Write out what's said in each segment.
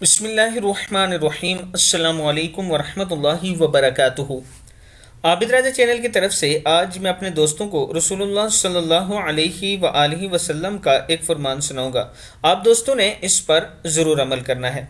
بسم اللہ الرحمن الرحیم۔ السلام علیکم ورحمۃ اللہ وبرکاتہ۔ عابد راجہ چینل کی طرف سے آج میں اپنے دوستوں کو رسول اللہ صلی اللہ علیہ وآلہ وسلم کا ایک فرمان سناؤں گا۔ آپ دوستوں نے اس پر ضرور عمل کرنا ہے۔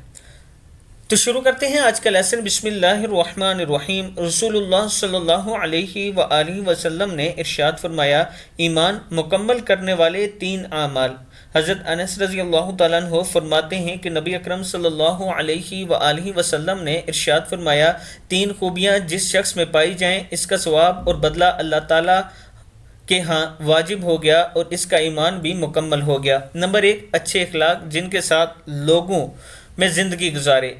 تو شروع کرتے ہیں آج کا لیسن۔ بسم اللہ الرحمن الرحیم۔ رسول اللہ صلی اللہ علیہ وآلہ وسلم نے ارشاد فرمایا، ایمان مکمل کرنے والے تین اعمال۔ حضرت انس رضی اللہ تعالیٰ عنہ فرماتے ہیں کہ نبی اکرم صلی اللہ علیہ وآلہ وسلم نے ارشاد فرمایا، تین خوبیاں جس شخص میں پائی جائیں اس کا ثواب اور بدلہ اللہ تعالیٰ کہ ہاں واجب ہو گیا اور اس کا ایمان بھی مکمل ہو گیا۔ نمبر 1، اچھے اخلاق جن کے ساتھ لوگوں میں زندگی گزارے۔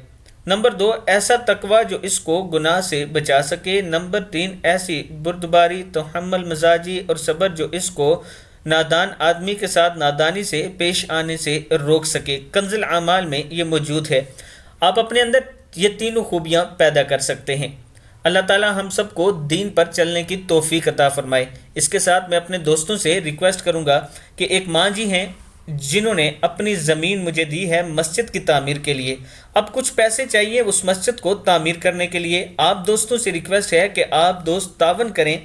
نمبر 2، ایسا تقوی جو اس کو گناہ سے بچا سکے۔ نمبر 3، ایسی بردباری، تحمل مزاجی اور صبر جو اس کو نادان آدمی کے ساتھ نادانی سے پیش آنے سے روک سکے۔ کنز الاعمال میں یہ موجود ہے۔ آپ اپنے اندر یہ تینوں خوبیاں پیدا کر سکتے ہیں۔ اللہ تعالی ہم سب کو دین پر چلنے کی توفیق عطا فرمائے۔ اس کے ساتھ میں اپنے دوستوں سے ریکویسٹ کروں گا کہ ایک ماں جی ہیں جنہوں نے اپنی زمین مجھے دی ہے مسجد کی تعمیر کے لیے، اب کچھ پیسے چاہیے اس مسجد کو تعمیر کرنے کے لیے۔ آپ دوستوں سے ریکویسٹ ہے کہ آپ دوست تعاون کریں،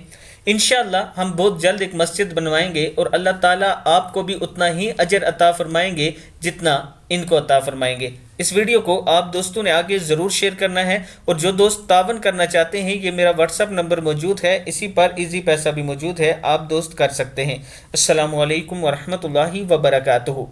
انشاءاللہ ہم بہت جلد ایک مسجد بنوائیں گے اور اللہ تعالیٰ آپ کو بھی اتنا ہی اجر عطا فرمائیں گے جتنا ان کو عطا فرمائیں گے۔ اس ویڈیو کو آپ دوستوں نے آگے ضرور شیئر کرنا ہے، اور جو دوست تعاون کرنا چاہتے ہیں یہ میرا واٹس ایپ نمبر موجود ہے، اسی پر ایزی پیسہ بھی موجود ہے، آپ دوست کر سکتے ہیں۔ السلام علیکم ورحمۃ اللہ وبرکاتہ۔